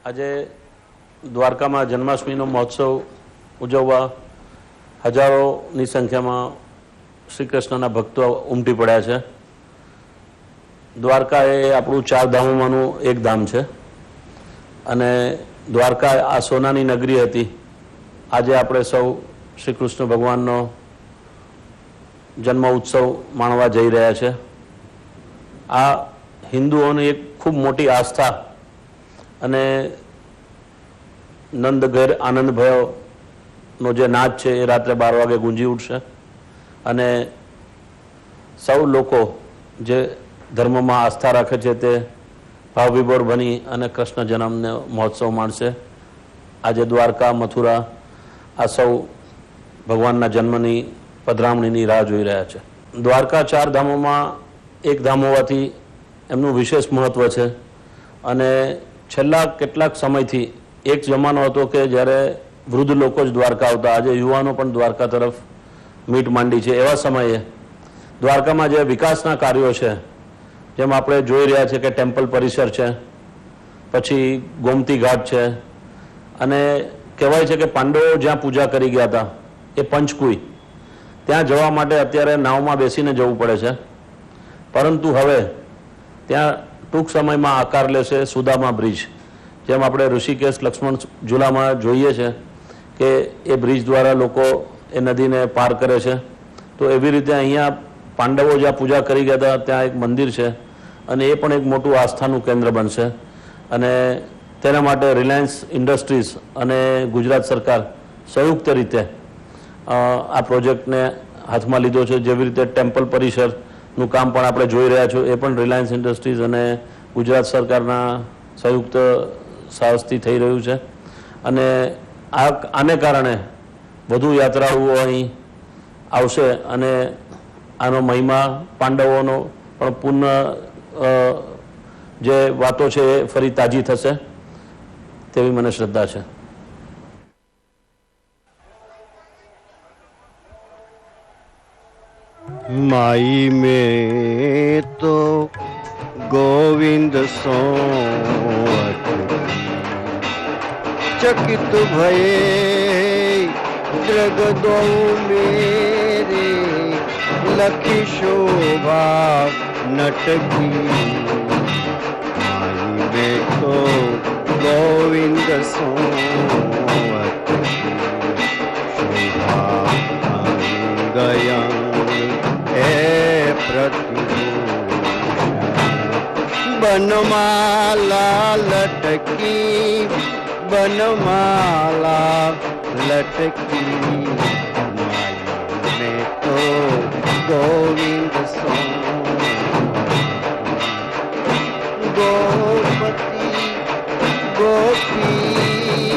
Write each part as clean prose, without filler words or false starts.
આજે દ્વારકામાં જન્માષ્ટમીનો મહોત્સવ ઉજવવા હજારોની સંખ્યામાં શ્રી કૃષ્ણના ભક્તો ઉમટી પડ્યા છે. દ્વારકા એ આપણું 4 ધામોમાંનું એક ધામ છે અને દ્વારકા આ સોનાની નગરી હતી. આજે આપણે સૌ શ્રી કૃષ્ણ ભગવાનનો જન્મ ઉત્સવ માણવા જઈ રહ્યા છે. આ હિન્દુઓની એક ખૂબ મોટી આસ્થા અને નંદ ઘેર આનંદ ભયોનો જે નાદ છે એ રાત્રે 12 વાગે ગુંજી ઉઠશે અને સૌ લોકો જે ધર્મમાં આસ્થા રાખે છે તે ભાવવિભોર બની અને કૃષ્ણ જન્મને મહોત્સવ માણશે. આજે દ્વારકા, મથુરા આ સૌ ભગવાનના જન્મની પધરામણીની રાહ જોઈ રહ્યા છે. દ્વારકા 4 ધામોમાં એક ધામ હોવાથી એમનું વિશેષ મહત્ત્વ છે અને છેલ્લા કેટલાક સમયથી એક જમાનો હતો કે જ્યારે વૃદ્ધ લોકો જ દ્વારકા આવતા. આજે યુવાનો પણ દ્વારકા તરફ મીટ માંડી છે. એવા સમયે દ્વારકામાં જે વિકાસના કાર્યો છે, જેમ આપણે જોઈ રહ્યા છીએ કે ટેમ્પલ પરિસર છે, પછી ગોમતી ઘાટ છે અને કહેવાય છે કે પાંડવો જ્યાં પૂજા કરી ગયા હતા એ પંચકુઈ, ત્યાં જવા માટે અત્યારે નાવમાં બેસીને જવું પડે છે. પરંતુ હવે ત્યાં ટૂંક સમયમાં આકાર લેશે સુદામા બ્રિજ. જેમ આપણે ઋષિકેશ લક્ષ્મણ ઝૂલામાં જોઈએ છે કે એ બ્રિજ દ્વારા લોકો એ નદીને પાર કરે છે, તો એવી રીતે અહીંયા પાંડવો જ્યાં પૂજા કરી ગયા હતા ત્યાં એક મંદિર છે અને એ પણ એક મોટું આસ્થાનું કેન્દ્ર બનશે. અને તેના માટે રિલાયન્સ ઇન્ડસ્ટ્રીઝ અને ગુજરાત સરકાર સંયુક્ત રીતે આ પ્રોજેક્ટને હાથમાં લીધો છે. જેવી રીતે ટેમ્પલ પરિસરનું કામ પણ આપણે જોઈ રહ્યા છો, એ પણ રિલાયન્સ ઇન્ડસ્ટ્રીઝ અને ગુજરાત સરકારના સંયુક્ત સાહસથી થઈ રહ્યું છે અને આને કારણે વધુ યાત્રાળુઓ અહીં આવશે અને આનો મહિમા પાંડવોનો પણ પુનઃ જે વાતો છે એ ફરી તાજી થશે તેવી મને શ્રદ્ધા છે. माई में तो गोविंद सोवत चकित भये जगदो मेरे लखी शोभा नटकी. माई में तो गोविंद सोवत शोभा गया बनमाला लटकी, बनमाला लटकी. माई में तो गोविंद सो गोपति गोपीपति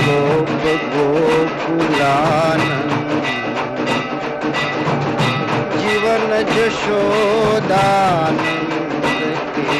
गोप गोकुलानंद जीवन जशोदानंद के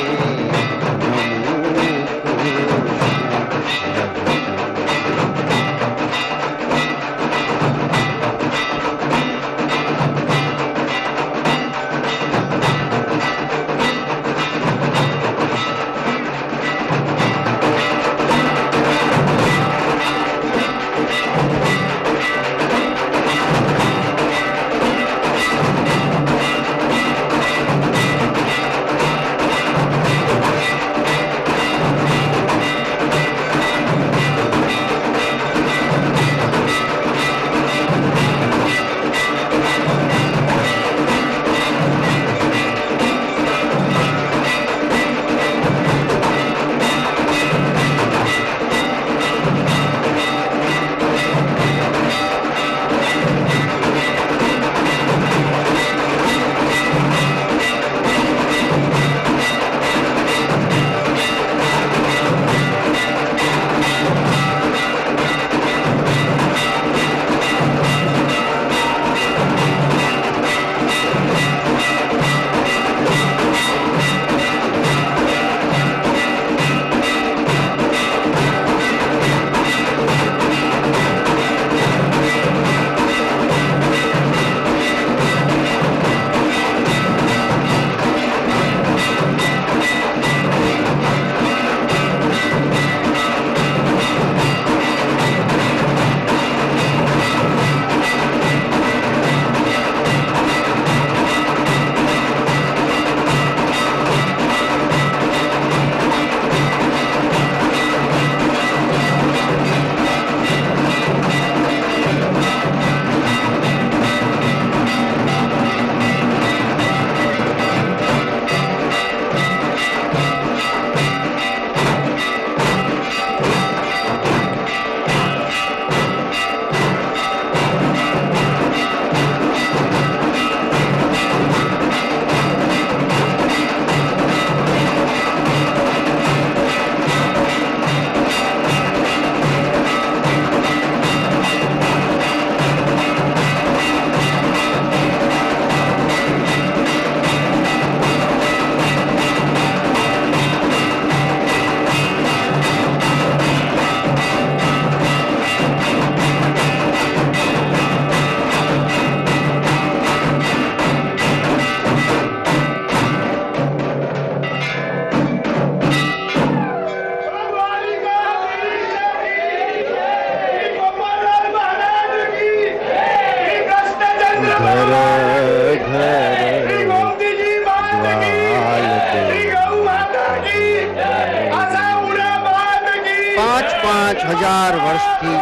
5,000 વર્ષથી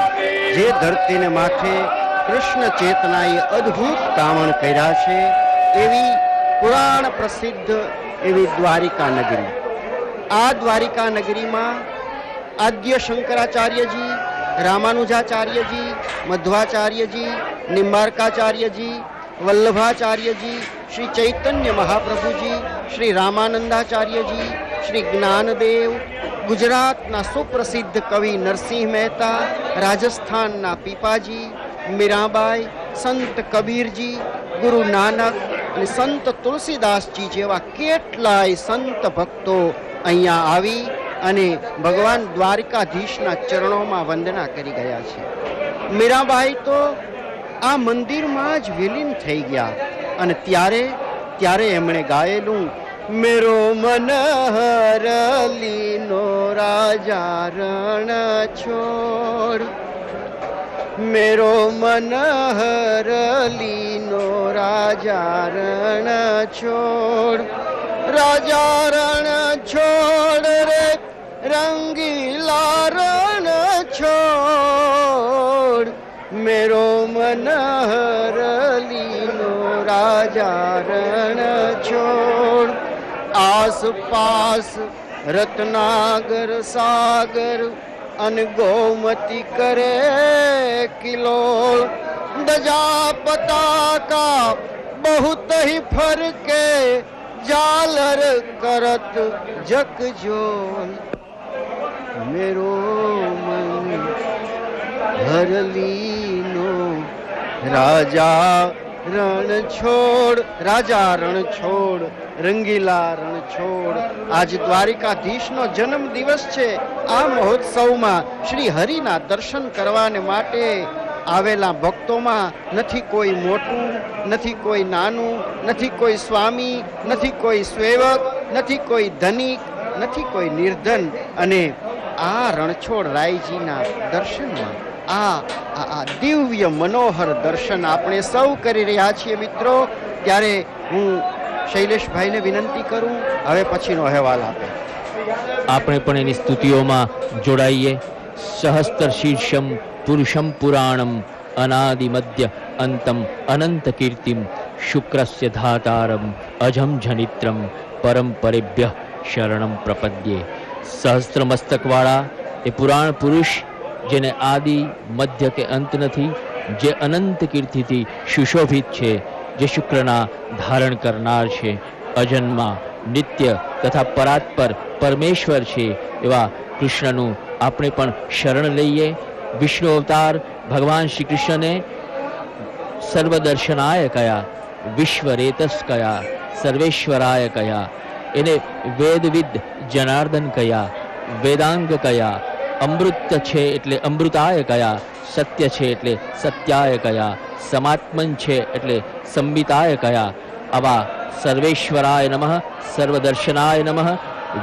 જે ધરતીને માથે કૃષ્ણ ચેતનાએ અદ્ભુત કામણ કર્યા છે એવી પુરાણ પ્રસિદ્ધ એવી દ્વારિકા નગરી. આ દ્વારિકા નગરીમાં આદ્ય શંકરાચાર્યજી, રામાનુજાચાર્યજી, મધ્વાચાર્યજી, નિમ્બાર્કાચાર્યજી, વલ્લભાચાર્યજી, શ્રી ચૈતન્ય મહાપ્રભુજી, શ્રી રામાનંદાચાર્યજી, શ્રી જ્ઞાનદેવ, ગુજરાતના સુપ્રસિદ્ધ કવિ નરસિંહ મહેતા, રાજસ્થાનના પીપાજી, મીરાબાઈ, સંત કબીરજી, ગુરુ નાનક અને સંત તુલસીદાસજી જેવા કેટલાય સંત ભક્તો અહીંયા આવી અને ભગવાન દ્વારિકાધીશના ચરણોમાં વંદના કરી ગયા છે. મીરાબાઈ તો આ મંદિરમાં જ વિલીન થઈ ગયા અને ત્યારે એમણે ગાયેલું મેરો મન હરલીનો રાજા રણ છોડ, મેરો મન હરલીનો રાજા રણ છોડ, રાજા રણ છોડ રે રંગીલા રણ છોડ, મેરો મન હરલીનો રાજા રણ છોડ. આસપાસ રત્નાગર સાગર અને ગોમતી કરે કિલોળ, દજા પતાકા बहुत ही फरके जालर करत जगजोल, मेरो मन हरलीनो राजा रण छोड़, राजा रण छोड़, रंगीला रण छोड़. आज દ્વારિકાધીશનો જન્મ દિવસ છે. આ મહોત્સવમાં શ્રી હરિના દર્શન કરવાને માટે આવેલા ભક્તોમાં નથી કોઈ મોટું, નથી કોઈ નાનું, નથી કોઈ સ્વામી, નથી કોઈ સેવક, નથી કોઈ ધનિક, નથી કોઈ નિર્ધન. અને આ રણછોડ રાયજીના દર્શનમાં આ દિવ્ય મનોહર દર્શન આપણે સૌ કરી રહ્યા છીએ મિત્રો. ત્યારે હું શૈલેષભાઈને વિનંતી કરું હવે પછીનો અહેવાલ આપે. આપણે પણ એની સ્તુતિઓમાં જોડાઈએ. સહસ્ત્ર શીર્ષમ પુરુષમ પુરાણમ અનાદિ મધ્ય અંતમ અનંત કીર્તિમ શુક્રસ્ય ધાતારમ અજમ જનિત્રમ પરંપરેભ્ય શરણમ પ્રપદ્યે. સહસ્ત્ર મસ્તકવાળા એ પુરાણ પુરુષ, જેને આદિ મધ્ય કે અંત નથી, જે અનંત કીર્તિથી સુશોભિત છે, જે શુક્રના ધારણ કરનાર છે, અજન્મા નિત્ય તથા પરાત્પર પરમેશ્વર છે, એવા કૃષ્ણનું આપણે પણ શરણ લઈએ. વિષ્ણુ અવતાર ભગવાન શ્રી કૃષ્ણને સર્વદર્શનાય કયા, વિશ્વરેતસ કયા, સર્વેશ્વરાય કયા, એને વેદવિદ જનાર્દન કયા, વેદાંગ કયા, અમૃત છે એટલે અમૃતાય કયા, સત્ય છે એટલે સત્યાય કયા, સમાત્મન છે એટલે સંબિતાય કયા. આવા સર્વેશ્વરાય નમઃ, સર્વદર્શનાય નમઃ,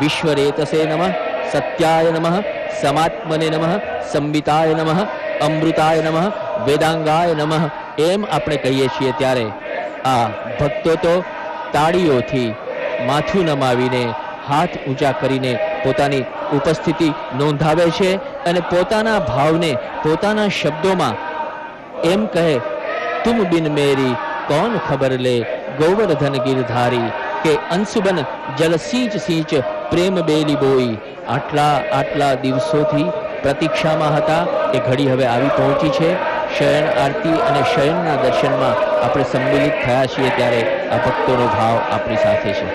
વિશ્વરેતસે નમઃ, સત્યાય નમઃ, સમાત્મને નમઃ, સંબિતાય નમઃ, અમૃતાય નમઃ, વેદાંગાય નમઃ એમ આપણે કહીએ છીએ. ત્યારે આ ભક્તો તો તાળીઓથી માથું નમાવીને હાથ ઊંચા કરીને પોતાની ઉપસ્થિતિ નોંધાવે છે અને પોતાના ભાવને પોતાના શબ્દોમાં એમ કહે, તુમ બિન મેરી કોણ ખબર લે ગોવર્ધન ગિરધારી, કે અંશુબન જલ સિંચ સિંચ પ્રેમ બેલી બોઈ. આટલા દિવસોથી પ્રતીક્ષામાં હતા, એ ઘડી હવે આવી પહોંચી છે. શયન આરતી અને શયનના દર્શનમાં આપણે સંમિલિત થયા છીએ. ત્યારે આ ભક્તોનો ભાવ આપણી સાથે છે.